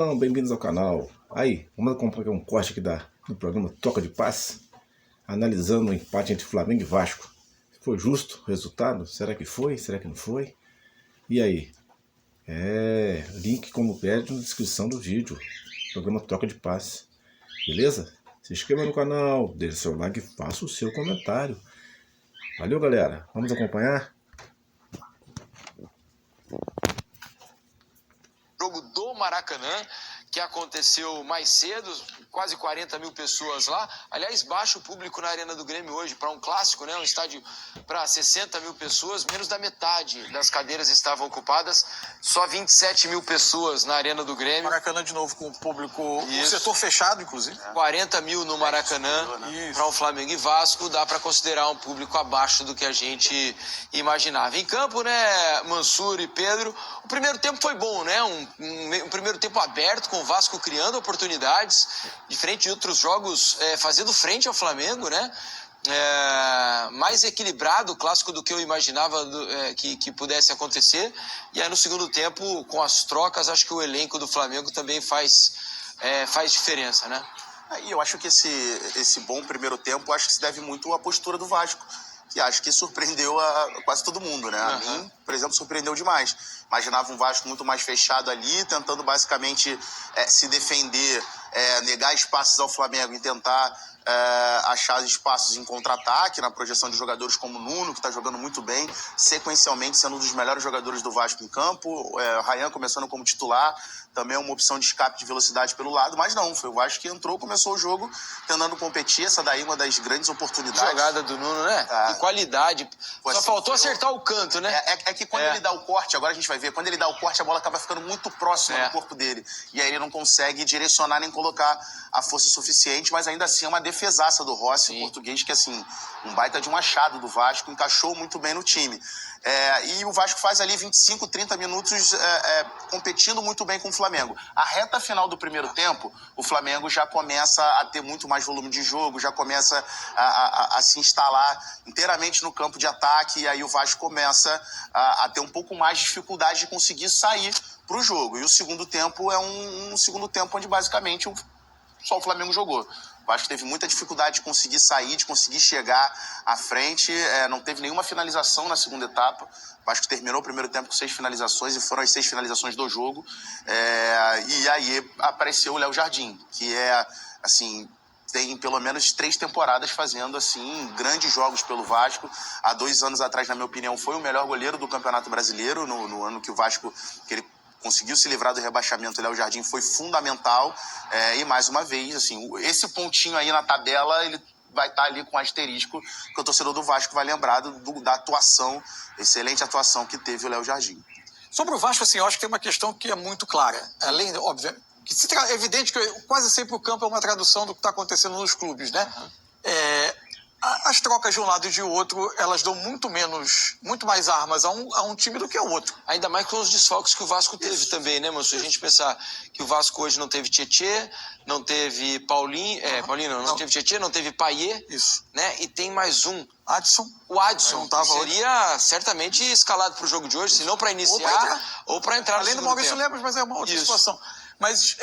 Então, bem-vindos ao canal. Aí, vamos acompanhar um corte aqui do programa Troca de Passe, analisando o empate entre Flamengo e Vasco. Foi justo o resultado? Será que foi? Será que não foi? E aí? Link como pede na descrição do vídeo. Programa Troca de Passe. Beleza? Se inscreva no canal, deixe seu like e faça o seu comentário. Valeu, galera. Vamos acompanhar? Jogo do Maracanã, que aconteceu mais cedo, quase 40 mil pessoas lá. Aliás, baixo público na Arena do Grêmio hoje, para um clássico, né? Um estádio para 60 mil pessoas, menos da metade das cadeiras estavam ocupadas, só 27 mil pessoas na Arena do Grêmio. Maracanã de novo com o público, o setor fechado, inclusive. 40 mil no Maracanã, para um Flamengo e Vasco, dá para considerar um público abaixo do que a gente imaginava. Em campo, né, Mansur e Pedro, o primeiro tempo foi bom, né? Um primeiro tempo aberto, com o Vasco criando oportunidades, diferente de outros jogos, fazendo frente ao Flamengo, né? Mais equilibrado, clássico do que eu imaginava que pudesse acontecer. E aí no segundo tempo, com as trocas, acho que o elenco do Flamengo também faz diferença, né? E eu acho que esse bom primeiro tempo, acho que se deve muito à postura do Vasco, que acho que surpreendeu a quase todo mundo, né? A mim, por exemplo, surpreendeu demais. Imaginava um Vasco muito mais fechado ali, tentando basicamente se defender, negar espaços ao Flamengo e tentar achar espaços em contra-ataque, na projeção de jogadores como o Nuno, que está jogando muito bem, sequencialmente sendo um dos melhores jogadores do Vasco em campo, Ryan começando como titular, também é uma opção de escape de velocidade pelo lado, mas não, foi o Vasco que entrou, começou o jogo tentando competir, essa daí uma das grandes oportunidades. Jogada do Nuno, né? E qualidade, só assim, faltou acertar o canto, né? É que quando ele dá o corte, agora a gente vai ver, quando ele dá o corte, a bola acaba ficando muito próxima do corpo dele, e aí ele não consegue direcionar nem colocar a força suficiente, mas ainda assim é uma defesaça do Rossi, o português, que assim, um baita de um achado do Vasco, encaixou muito bem no time. E o Vasco faz ali 25, 30 minutos competindo muito bem com o Flamengo. A reta final do primeiro tempo, o Flamengo já começa a ter muito mais volume de jogo, já começa a se instalar inteiramente no campo de ataque, e aí o Vasco começa a ter um pouco mais de dificuldade de conseguir sair para o jogo. E o segundo tempo é um segundo tempo onde basicamente só o Flamengo jogou. O Vasco teve muita dificuldade de conseguir sair, de conseguir chegar à frente, não teve nenhuma finalização na segunda etapa. O Vasco terminou o primeiro tempo com 6 finalizações e foram as 6 finalizações do jogo. E aí apareceu o Léo Jardim, que assim, tem pelo menos 3 temporadas fazendo assim grandes jogos pelo Vasco. Há 2 anos atrás, na minha opinião, foi o melhor goleiro do Campeonato Brasileiro, no ano que o Vasco ele conseguiu se livrar do rebaixamento. O Léo Jardim foi fundamental, e mais uma vez, assim, esse pontinho aí na tabela, ele vai estar ali com asterisco, que o torcedor do Vasco vai lembrar da atuação, excelente atuação que teve o Léo Jardim. Sobre o Vasco, assim, eu acho que tem uma questão que é muito clara. Além, óbvio, é evidente que quase sempre o campo é uma tradução do que está acontecendo nos clubes, né? As trocas de um lado e de outro, elas dão muito mais armas a um time do que ao outro. Ainda mais com os desfalques que o Vasco teve também, né, Manso? Se a gente pensar que o Vasco hoje não teve Tietê, não teve Paulinho, não teve Tietê, não teve Payet, né? E tem mais um. Adson. O Adson, que seria certamente escalado para o jogo de hoje, se não para iniciar ou para entrar no Além do Maurício Lemos, mas é uma outra situação. Mas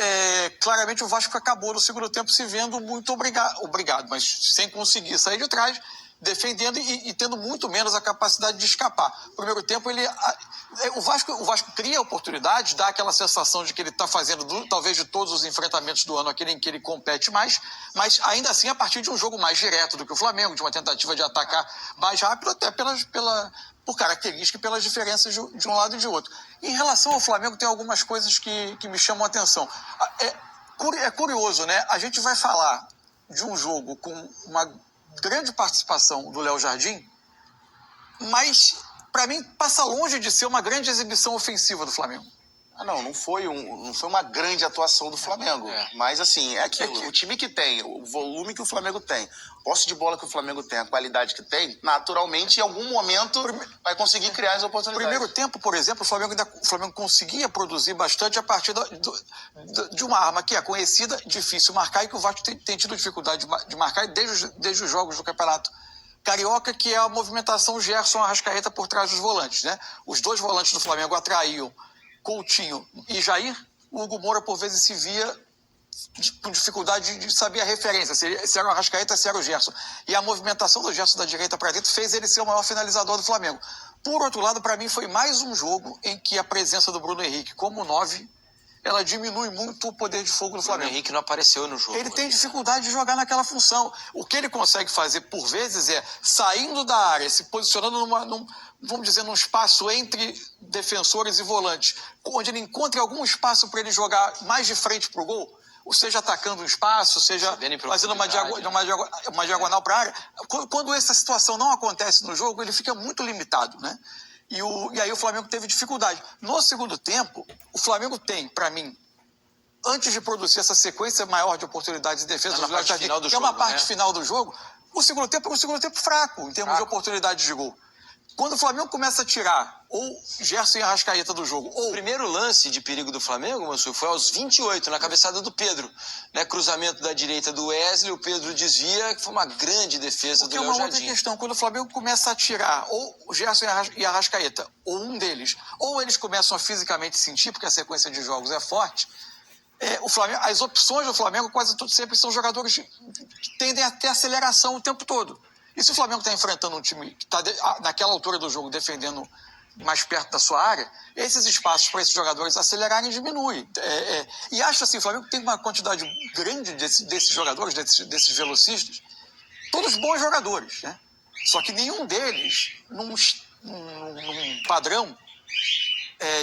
claramente o Vasco acabou no segundo tempo se vendo muito obrigado, mas sem conseguir sair de trás, defendendo e tendo muito menos a capacidade de escapar. No primeiro tempo, o Vasco cria oportunidades, dá aquela sensação de que ele está fazendo, talvez de todos os enfrentamentos do ano, aquele em que ele compete mais, mas ainda assim a partir de um jogo mais direto do que o Flamengo, de uma tentativa de atacar mais rápido, até por característica e pelas diferenças de um lado e de outro. Em relação ao Flamengo, tem algumas coisas que me chamam a atenção. É curioso, né? A gente vai falar de um jogo com uma grande participação do Léo Jardim, mas, para mim, passa longe de ser uma grande exibição ofensiva do Flamengo. Não foi uma grande atuação do Flamengo. Mas, assim, é aquilo. O time que tem, o volume que o Flamengo tem, posse de bola que o Flamengo tem, a qualidade que tem, naturalmente, em algum momento, vai conseguir criar as oportunidades. No primeiro tempo, por exemplo, o Flamengo conseguia produzir bastante a partir de uma arma que é conhecida, difícil marcar, e que o Vasco tem tido dificuldade de marcar desde os jogos do Campeonato Carioca, que é a movimentação Gerson-Arrascaeta por trás dos volantes, né? Os 2 volantes do Flamengo atraíam Coutinho e Jair, o Hugo Moura, por vezes, se via com dificuldade de saber a referência, se era o Arrascaeta, se era o Gerson. E a movimentação do Gerson da direita para dentro fez ele ser o maior finalizador do Flamengo. Por outro lado, para mim, foi mais um jogo em que a presença do Bruno Henrique como 9, ela diminui muito o poder de fogo do Flamengo. O Bruno Henrique não apareceu no jogo. Ele tem dificuldade de jogar naquela função. O que ele consegue fazer, por vezes, é saindo da área, se posicionando vamos dizer, num espaço entre defensores e volantes, onde ele encontre algum espaço para ele jogar mais de frente para o gol, ou seja, atacando um espaço, seja fazendo uma diagonal para a área. Quando essa situação não acontece no jogo, ele fica muito limitado, né? E aí o Flamengo teve dificuldade. No segundo tempo, o Flamengo tem, para mim, antes de produzir essa sequência maior de oportunidades de defesa, que é uma parte final do jogo, o segundo tempo é um segundo tempo fraco em termos de oportunidades de gol. Quando o Flamengo começa a tirar ou Gerson e Arrascaeta do jogo, ou... O primeiro lance de perigo do Flamengo, Mansur, foi aos 28, na cabeçada do Pedro. Né? Cruzamento da direita do Wesley, o Pedro desvia, que foi uma grande defesa do Léo Jardim. Porque é uma outra questão, quando o Flamengo começa a tirar ou o Gerson e Arrascaeta, ou um deles, ou eles começam a fisicamente sentir, porque a sequência de jogos é forte, as opções do Flamengo quase sempre são jogadores que tendem a ter aceleração o tempo todo. E se o Flamengo está enfrentando um time que está naquela altura do jogo defendendo mais perto da sua área, esses espaços para esses jogadores acelerarem diminuem. E acho assim, o Flamengo tem uma quantidade grande desses jogadores, desses velocistas, todos bons jogadores, né? Só que nenhum deles num padrão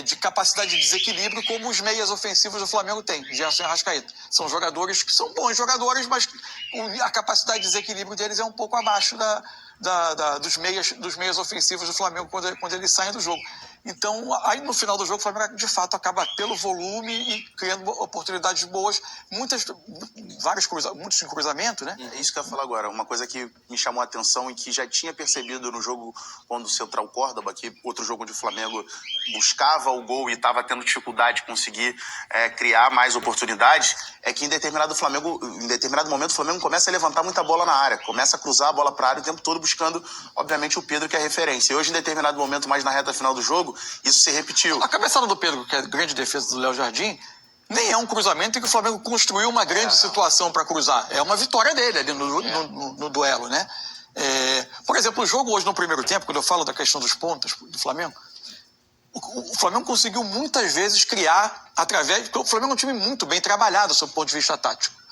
de capacidade de desequilíbrio como os meias ofensivos do Flamengo têm, Gerson e Arrascaeta. São jogadores que são bons jogadores, mas a capacidade de desequilíbrio deles é um pouco abaixo dos meias ofensivos do Flamengo quando eles saem do jogo. Então, aí no final do jogo, o Flamengo de fato acaba pelo volume e criando oportunidades boas, muitos em cruzamento, né? É isso que eu ia falar agora. Uma coisa que me chamou a atenção e que já tinha percebido no jogo quando o Central Córdoba, que outro jogo onde o Flamengo buscava o gol e estava tendo dificuldade de conseguir criar mais oportunidades, é que em determinado momento o Flamengo começa a levantar muita bola na área, começa a cruzar a bola para a área o tempo todo buscando, obviamente, o Pedro, que é a referência. E hoje, em determinado momento, mais na reta final do jogo, isso se repetiu. A cabeçada do Pedro, que é a grande defesa do Léo Jardim, nem é um cruzamento em que o Flamengo construiu uma grande situação para cruzar. É uma vitória dele ali no duelo, né? Por exemplo, o jogo hoje no primeiro tempo, quando eu falo da questão dos pontas do Flamengo, o Flamengo conseguiu muitas vezes criar porque o Flamengo é um time muito bem trabalhado sob o ponto de vista tático.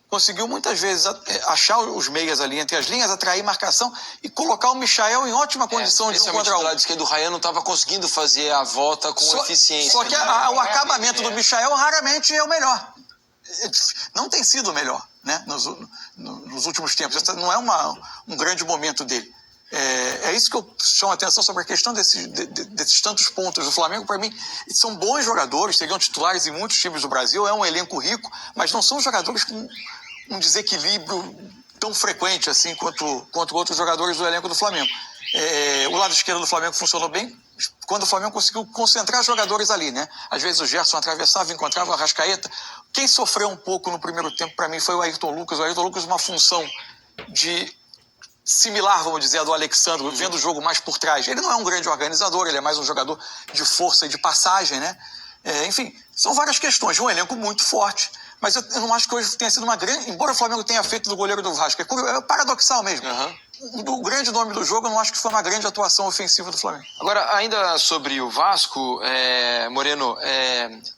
Conseguiu muitas vezes achar os meias ali entre as linhas, atrair marcação e colocar o Michael em ótima condição de um contra um. Do lado esquerdo, o Ryan não estava conseguindo fazer a volta com eficiência. Só que o acabamento do Michael raramente é o melhor. Não tem sido o melhor, né, nos últimos tempos. Esse não é um grande momento dele. É isso que eu chamo a atenção sobre a questão desses tantos pontos do Flamengo. Para mim, são bons jogadores, seriam titulares em muitos times do Brasil, é um elenco rico, mas não são jogadores com um desequilíbrio tão frequente assim quanto outros jogadores do elenco do Flamengo. O lado esquerdo do Flamengo funcionou bem quando o Flamengo conseguiu concentrar jogadores ali, né? Às vezes o Gerson atravessava, encontrava o Arrascaeta. Quem sofreu um pouco no primeiro tempo, para mim, foi o Ayrton Lucas. O Ayrton Lucas, uma função similar, vamos dizer, a do Alexandre, vendo o jogo mais por trás. Ele não é um grande organizador, ele é mais um jogador de força e de passagem, né? Enfim, são várias questões. Um elenco muito forte, mas eu não acho que hoje tenha sido uma grande... Embora o Flamengo tenha feito do goleiro do Vasco, é paradoxal mesmo. O grande nome do jogo, eu não acho que foi uma grande atuação ofensiva do Flamengo. Agora, ainda sobre o Vasco, Moreno,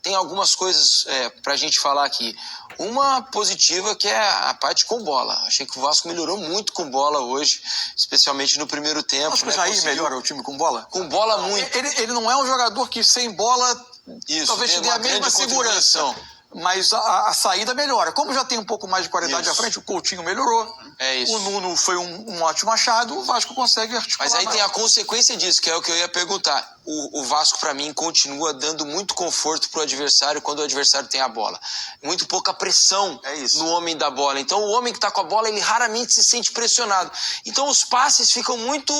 tem algumas coisas pra gente falar aqui. Uma positiva que é a parte com bola. Achei que o Vasco melhorou muito com bola hoje, especialmente no primeiro tempo. Acho que o Jair melhora o time com bola? Com bola muito. Ele não é um jogador que sem bola talvez te dê a mesma segurança. Mas a saída melhora. Como já tem um pouco mais de qualidade à frente, o Coutinho melhorou. O Nuno foi um ótimo achado, o Vasco consegue articular. Mas aí tem a consequência disso, que é o que eu ia perguntar. O Vasco, para mim, continua dando muito conforto pro adversário quando o adversário tem a bola. Muito pouca pressão no homem da bola. Então, o homem que tá com a bola, ele raramente se sente pressionado. Então, os passes ficam muito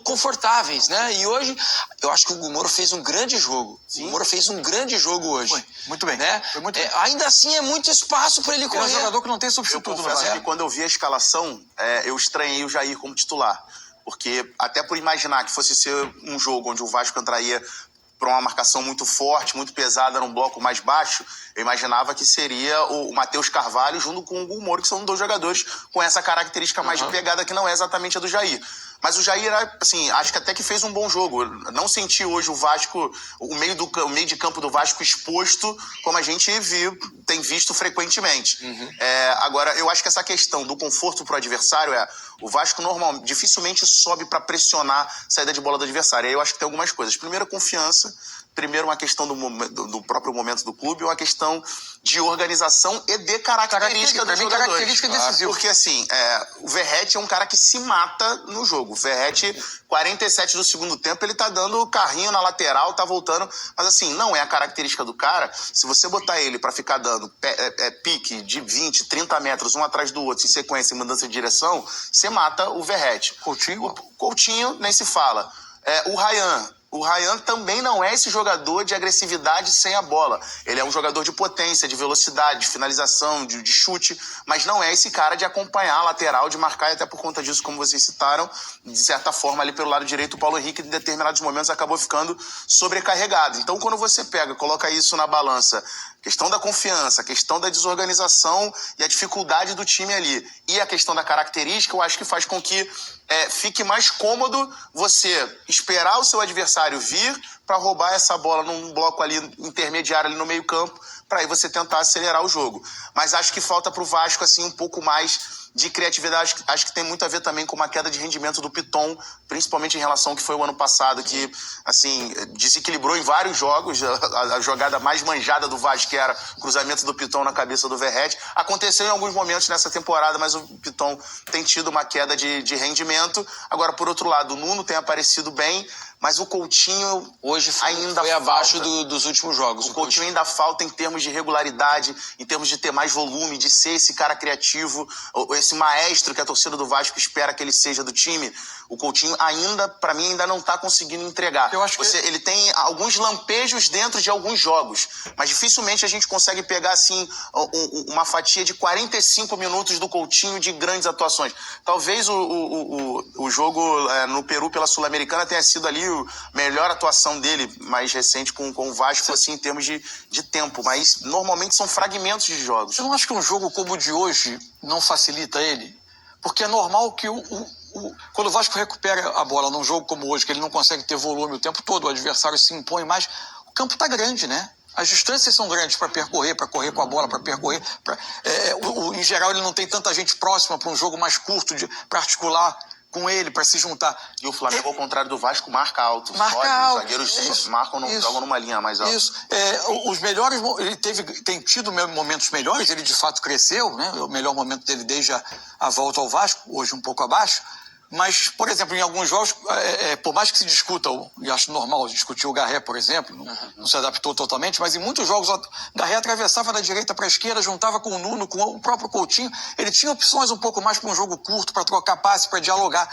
confortáveis, né? E hoje, eu acho que o Hugo Moura fez um grande jogo. O Hugo Moura fez um grande jogo hoje. Foi, muito bem. Né? Foi muito bem. Ainda assim, é muito espaço para ele correr. É um jogador que não tem substituto. Eu confesso que quando eu vi a escalação, eu estranhei o Jair como titular. Porque até por imaginar que fosse ser um jogo onde o Vasco entraria para uma marcação muito forte, muito pesada num bloco mais baixo, eu imaginava que seria o Matheus Carvalho junto com o Hugo Moura, que são dois jogadores com essa característica mais de pegada que não é exatamente a do Jair. Mas o Jair, assim, acho que até que fez um bom jogo. Eu não senti hoje o Vasco, o meio de campo do Vasco exposto, como a gente tem visto frequentemente. Agora, eu acho que essa questão do conforto pro adversário o Vasco dificilmente sobe para pressionar a saída de bola do adversário. Aí eu acho que tem algumas coisas. Primeiro, confiança. Primeiro, uma questão do próprio momento do clube, uma questão de organização e de característica dos jogadores. Característica decisiva. Porque, assim, o Verratti é um cara que se mata no jogo. O Verratti, 47 do segundo tempo, ele tá dando carrinho na lateral, tá voltando. Mas, assim, não é a característica do cara. Se você botar ele pra ficar dando pique de 20, 30 metros, um atrás do outro, em sequência, em mudança de direção, você mata o Verratti. Coutinho nem se fala. O Ryan também não é esse jogador de agressividade sem a bola. Ele é um jogador de potência, de velocidade, de finalização, de chute, mas não é esse cara de acompanhar a lateral, de marcar, e até por conta disso, como vocês citaram, de certa forma, ali pelo lado direito, o Paulo Henrique, em determinados momentos, acabou ficando sobrecarregado. Então, quando você coloca isso na balança, questão da confiança, a questão da desorganização e a dificuldade do time ali, e a questão da característica, eu acho que faz com que fique mais cômodo você esperar o seu adversário vir para roubar essa bola num bloco ali intermediário ali no meio campo, para aí você tentar acelerar o jogo. Mas acho que falta pro Vasco assim um pouco mais de criatividade. Acho que tem muito a ver também com uma queda de rendimento do Piton, principalmente em relação ao que foi o ano passado, que assim desequilibrou em vários jogos. A jogada mais manjada do Vasco, que era o cruzamento do Piton na cabeça do Verratti, aconteceu em alguns momentos nessa temporada, mas o Piton tem tido uma queda de rendimento. Agora, por outro lado, o Nuno tem aparecido bem, mas o Coutinho hoje ainda foi abaixo dos últimos jogos. O Coutinho ainda falta em termos de regularidade, em termos de ter mais volume, de ser esse cara criativo, esse maestro que a torcida do Vasco espera que ele seja do time. O Coutinho ainda, pra mim, ainda não tá conseguindo entregar. Eu acho que ele tem alguns lampejos dentro de alguns jogos, mas dificilmente a gente consegue pegar assim uma fatia de 45 minutos do Coutinho de grandes atuações. Talvez o jogo no Peru pela Sul-Americana tenha sido ali a melhor atuação dele mais recente com o Vasco, assim, em termos de tempo, mas normalmente são fragmentos de jogos. Eu não acho que um jogo como o de hoje não facilita ele, porque é normal que quando o Vasco recupera a bola num jogo como hoje, que ele não consegue ter volume o tempo todo, o adversário se impõe mais, o campo tá grande, né? As distâncias são grandes para percorrer, para correr com a bola, para percorrer. Em geral, ele não tem tanta gente próxima para um jogo mais curto, para articular com ele, para se juntar. E o Flamengo, ao contrário do Vasco, marca alto. Os zagueiros marcam, jogam numa linha mais alta. Isso. Os melhores, ele tem tido momentos melhores, ele de fato cresceu, né? O melhor momento dele desde a volta ao Vasco, hoje um pouco abaixo. Mas, por exemplo, em alguns jogos, por mais que se discuta, e acho normal discutir o Garré, por exemplo, não se adaptou totalmente, mas em muitos jogos o Garré atravessava da direita para a esquerda, juntava com o Nuno, com o próprio Coutinho. Ele tinha opções um pouco mais para um jogo curto, para trocar passe, para dialogar.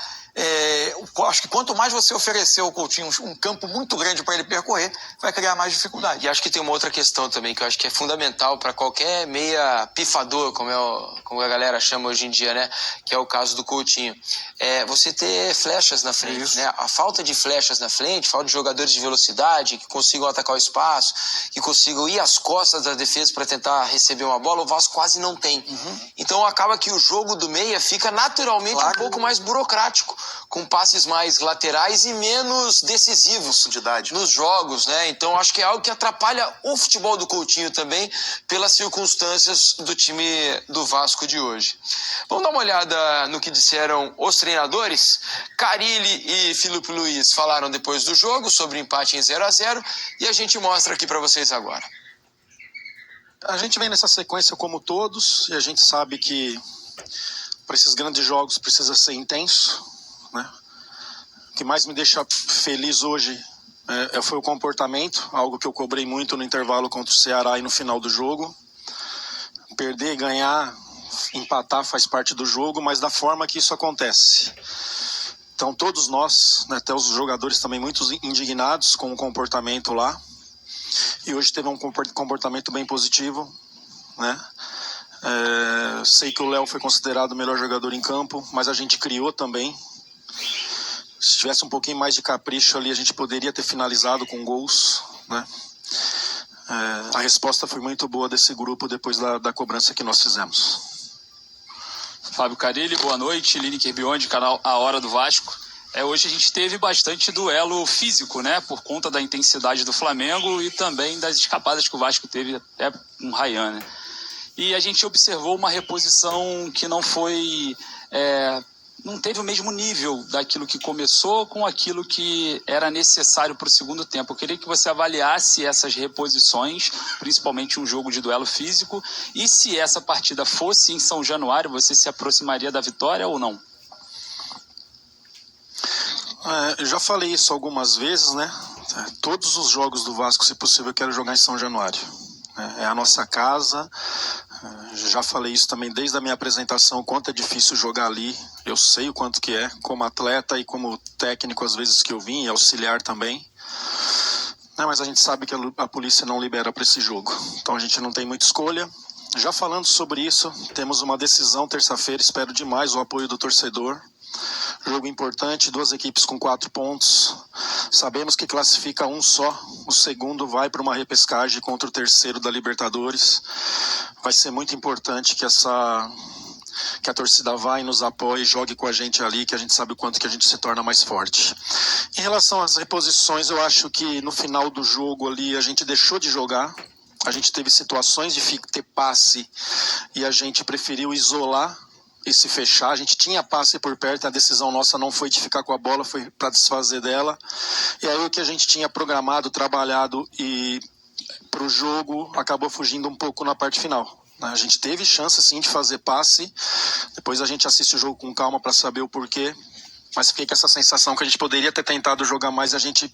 Acho que quanto mais você oferecer ao Coutinho um campo muito grande para ele percorrer, vai criar mais dificuldade. E acho que tem uma outra questão também, que eu acho que é fundamental para qualquer meia pifador, como a galera chama hoje em dia, né? Que é o caso do Coutinho. Você ter flechas na frente, né? A falta de flechas na frente, falta de jogadores de velocidade que consigam atacar o espaço, que consigam ir às costas da defesa para tentar receber uma bola, o Vasco quase não tem. Então acaba que o jogo do meia fica naturalmente um pouco mais burocrático, com passes mais laterais e menos decisivos nos jogos, né? Então acho que é algo que atrapalha o futebol do Coutinho também, pelas circunstâncias do time do Vasco de hoje. Vamos dar uma olhada no que disseram os treinadores. Carille e Filipe Luiz falaram depois do jogo sobre o empate em 0-0 e a gente mostra aqui para vocês agora. A gente vem nessa sequência como todos e a gente sabe que para esses grandes jogos precisa ser intenso, né? O que mais me deixa feliz hoje foi o comportamento, algo que eu cobrei muito no intervalo contra o Ceará e no final do jogo. Perder, ganhar, empatar faz parte do jogo, mas da forma que isso acontece. Então todos nós, né, até os jogadores também muito indignados com o comportamento lá, e hoje teve um comportamento bem positivo, né? Sei que o Léo foi considerado o melhor jogador em campo, mas a gente criou também. Se tivesse um pouquinho mais de capricho ali, a gente poderia ter finalizado com gols, né? A resposta foi muito boa desse grupo depois da cobrança que nós fizemos. Fábio Carilli, boa noite. Lineker Biondi, canal A Hora do Vasco. Hoje a gente teve bastante duelo físico, né? Por conta da intensidade do Flamengo e também das escapadas que o Vasco teve até um Ryan, né? E a gente observou uma reposição que não foi... não teve o mesmo nível daquilo que começou com aquilo que era necessário para o segundo tempo. Eu queria que você avaliasse essas reposições, principalmente um jogo de duelo físico, e se essa partida fosse em São Januário, você se aproximaria da vitória ou não? Eu já falei isso algumas vezes, né? Todos os jogos do Vasco, se possível, eu quero jogar em São Januário. É a nossa casa. Já falei isso também desde a minha apresentação, o quanto é difícil jogar ali. Eu sei o quanto que é, como atleta e como técnico, às vezes que eu vim, e auxiliar também. Mas a gente sabe que a polícia não libera para esse jogo. Então a gente não tem muita escolha. Já falando sobre isso, temos uma decisão terça-feira, espero demais o apoio do torcedor. Jogo importante, 2 equipes com 4 pontos. Sabemos que classifica um só. O segundo vai para uma repescagem contra o terceiro da Libertadores. Vai ser muito importante que a torcida vá e nos apoie, jogue com a gente ali, que a gente sabe o quanto que a gente se torna mais forte. Em relação às reposições, eu acho que no final do jogo ali a gente deixou de jogar. A gente teve situações de ter passe e a gente preferiu isolar e se fechar. A gente tinha passe por perto, a decisão nossa não foi de ficar com a bola, foi para desfazer dela. E aí o que a gente tinha programado, trabalhado e para o jogo acabou fugindo um pouco na parte final. A gente teve chance sim de fazer passe, depois a gente assiste o jogo com calma para saber o porquê, mas fiquei com essa sensação que a gente poderia ter tentado jogar mais, a gente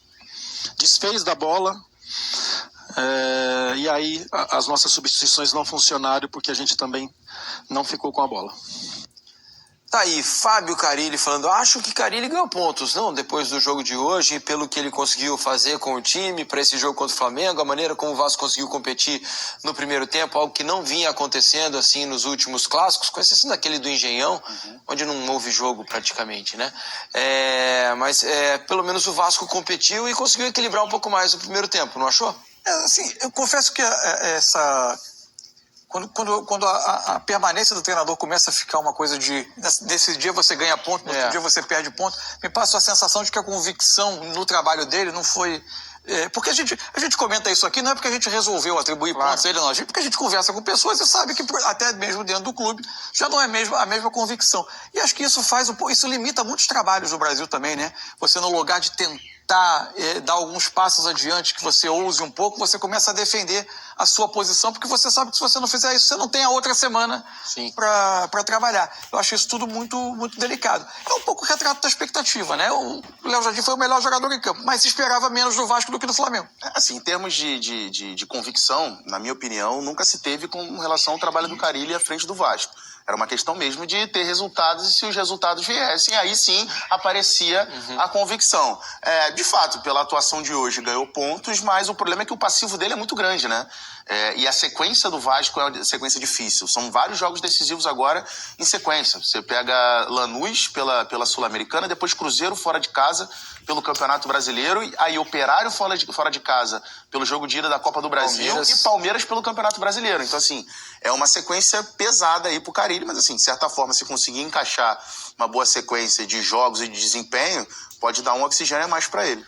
desfez da bola. E aí as nossas substituições não funcionaram porque a gente também não ficou com a bola. Tá aí, Fábio Carilli falando, acho que Carilli ganhou pontos, não, depois do jogo de hoje, pelo que ele conseguiu fazer com o time para esse jogo contra o Flamengo, a maneira como o Vasco conseguiu competir no primeiro tempo, algo que não vinha acontecendo assim nos últimos clássicos, com exceção daquele do Engenhão, onde não houve jogo praticamente, né? Mas pelo menos o Vasco competiu e conseguiu equilibrar um pouco mais no primeiro tempo, não achou? Assim, eu confesso que quando a permanência do treinador começa a ficar uma coisa desse dia você ganha ponto, no outro dia você perde ponto, me passa a sensação de que a convicção no trabalho dele não foi... porque a gente comenta isso aqui, não é porque a gente resolveu atribuir pontos a ele, não. Porque a gente conversa com pessoas e sabe que até mesmo dentro do clube já não é a mesma convicção. E acho que isso limita muitos trabalhos no Brasil também, né? Você, no lugar de tentar dar alguns passos adiante, que você ouse um pouco, você começa a defender a sua posição, porque você sabe que se você não fizer isso, você não tem a outra semana para trabalhar. Eu acho isso tudo muito, muito delicado. É um pouco o retrato da expectativa, né? O Léo Jardim foi o melhor jogador em campo, mas se esperava menos do Vasco do que do Flamengo. Assim, em termos de convicção, na minha opinião, nunca se teve com relação ao trabalho do Carilli à frente do Vasco. Era uma questão mesmo de ter resultados, e se os resultados viessem, aí sim aparecia a convicção. De fato, pela atuação de hoje, ganhou pontos, mas o problema é que o passivo dele é muito grande, né? E a sequência do Vasco é uma sequência difícil. São vários jogos decisivos agora em sequência. Você pega Lanús pela Sul-Americana, depois Cruzeiro fora de casa pelo Campeonato Brasileiro, aí Operário fora de casa pelo jogo de ida da Copa do Brasil e Palmeiras pelo Campeonato Brasileiro. Então, assim, é uma sequência pesada aí pro Carilli, mas, assim, de certa forma, se conseguir encaixar uma boa sequência de jogos e de desempenho, pode dar um oxigênio a mais para ele.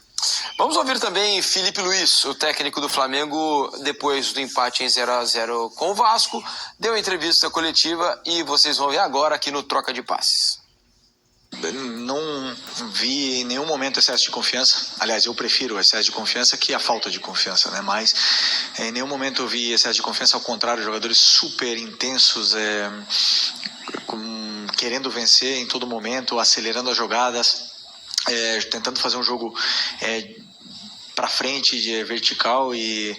Vamos ouvir também Felipe Luiz, o técnico do Flamengo, depois do empate em 0-0 com o Vasco, deu entrevista coletiva e vocês vão ver agora aqui no Troca de Passes. Não vi em nenhum momento excesso de confiança. Aliás, eu prefiro o excesso de confiança que a falta de confiança, né? Mas em nenhum momento eu vi excesso de confiança. Ao contrário, jogadores super intensos, querendo vencer em todo momento, acelerando as jogadas, tentando fazer um jogo para frente, de vertical e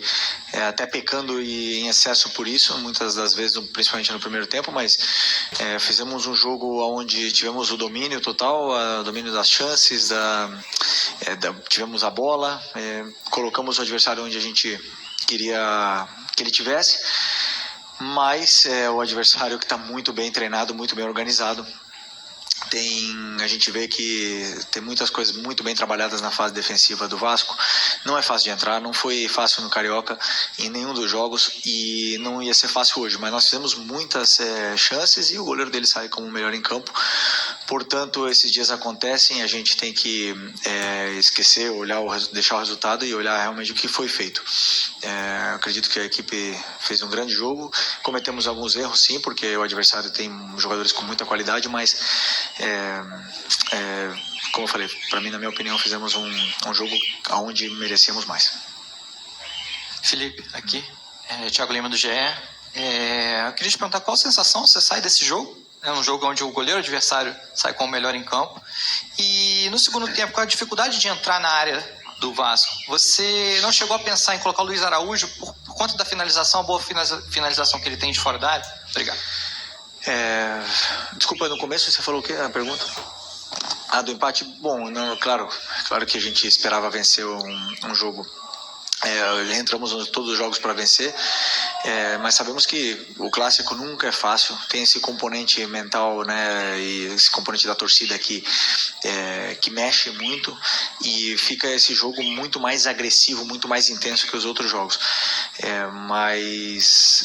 até pecando em excesso por isso, muitas das vezes, principalmente no primeiro tempo, mas fizemos um jogo onde tivemos o domínio total, o domínio das chances, tivemos a bola, colocamos o adversário onde a gente queria que ele tivesse, mas o adversário que está muito bem treinado, muito bem organizado, tem a gente vê que tem muitas coisas muito bem trabalhadas na fase defensiva do Vasco. Não é fácil de entrar, não foi fácil no Carioca em nenhum dos jogos e não ia ser fácil hoje, mas nós fizemos muitas chances e o goleiro dele sai como o melhor em campo. Portanto, esses dias acontecem, a gente tem que esquecer, deixar o resultado e olhar realmente o que foi feito. Acredito que a equipe fez um grande jogo, cometemos alguns erros sim, porque o adversário tem jogadores com muita qualidade, mas como eu falei, para mim, na minha opinião, fizemos um jogo onde merecíamos mais. Felipe, aqui, Thiago Lima do GE. Eu queria te perguntar qual a sensação você sai desse jogo. É um jogo onde o goleiro adversário sai com o melhor em campo. E no segundo tempo, com a dificuldade de entrar na área do Vasco, você não chegou a pensar em colocar o Luiz Araújo por conta da finalização, a boa finalização que ele tem de fora da área? Obrigado. Desculpa, no começo você falou o que? A pergunta? Do empate? Bom, não, claro que a gente esperava vencer um jogo. Entramos todos os jogos para vencer, mas sabemos que o clássico nunca é fácil, tem esse componente mental, né, e esse componente da torcida que mexe muito e fica esse jogo muito mais agressivo, muito mais intenso que os outros jogos.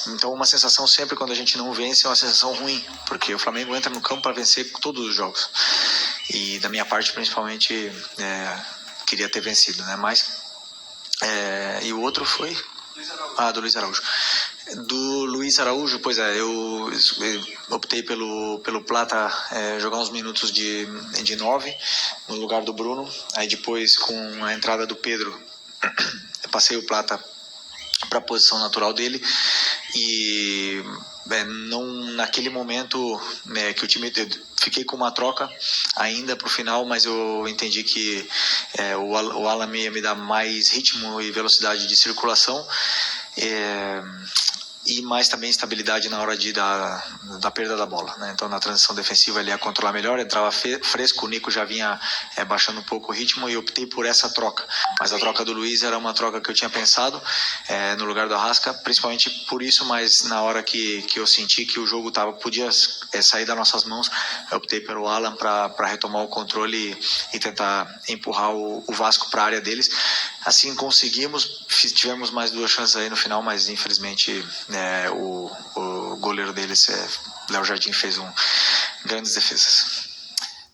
Então uma sensação sempre quando a gente não vence é uma sensação ruim, porque o Flamengo entra no campo para vencer todos os jogos e da minha parte principalmente queria ter vencido, né, mas e o outro foi? Do Luiz Araújo. Do Luiz Araújo, pois eu optei pelo Plata jogar uns minutos de 9 no lugar do Bruno. Aí depois, com a entrada do Pedro, eu passei o Plata para a posição natural dele e não naquele momento que o time fiquei com uma troca ainda para o final, mas eu entendi que o Alan ia me dar mais ritmo e velocidade de circulação e mais também estabilidade na hora da perda da bola, né? Então na transição defensiva ele ia controlar melhor, entrava fresco, o Nico já vinha baixando um pouco o ritmo e optei por essa troca, mas a troca do Luiz era uma troca que eu tinha pensado no lugar do Arrasca, principalmente por isso, mas na hora que eu senti que o jogo podia sair das nossas mãos, eu optei pelo Alan para retomar o controle e tentar empurrar o Vasco para a área deles. Assim conseguimos, tivemos mais 2 chances aí no final, mas infelizmente o goleiro deles, Léo Jardim, fez grandes defesas.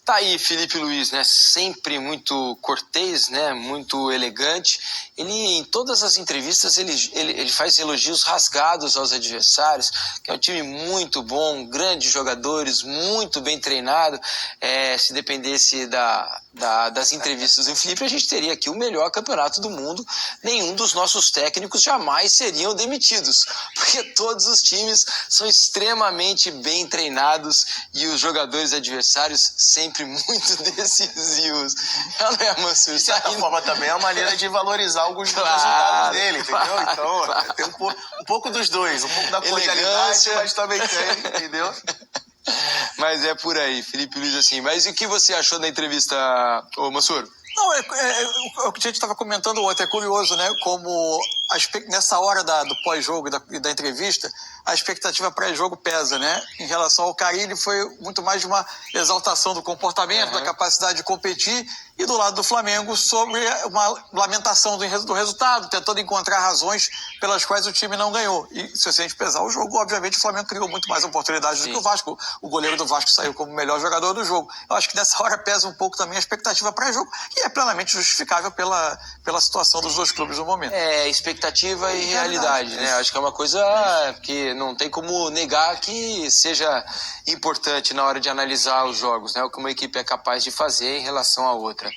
Tá aí Felipe Luiz, né? Sempre muito cortês, né? Muito elegante. Ele, em todas as entrevistas, ele faz elogios rasgados aos adversários, que é um time muito bom, grandes jogadores, muito bem treinado. Se dependesse das entrevistas do Felipe, a gente teria aqui o melhor campeonato do mundo. Nenhum dos nossos técnicos jamais seriam demitidos, porque todos os times são extremamente bem treinados e os jogadores adversários sempre muito decisivos. Não é, Mansur? De certa forma também é uma maneira de valorizar alguns resultados dele, entendeu? Então tem um pouco dos dois, um pouco da cordialidade, mas também tem, entendeu? Mas é por aí, Felipe Luiz, assim. Mas e o que você achou da entrevista, ô Mansur? Não, o que a gente estava comentando ontem, é curioso, né? Como nessa hora do pós-jogo e da entrevista, a expectativa pré-jogo pesa, né? Em relação ao Carille, foi muito mais de uma exaltação do comportamento, da capacidade de competir, e do lado do Flamengo, sobre uma lamentação do resultado, tentando encontrar razões pelas quais o time não ganhou. E se a gente pesar o jogo, obviamente o Flamengo criou muito mais oportunidades do que o Vasco. O goleiro do Vasco saiu como o melhor jogador do jogo. Eu acho que nessa hora pesa um pouco também a expectativa pré-jogo, e é plenamente justificável pela situação dos dois clubes no momento. Expectativa e realidade, né? Acho que é uma coisa que não tem como negar que seja importante na hora de analisar os jogos, né? O que uma equipe é capaz de fazer em relação à outra.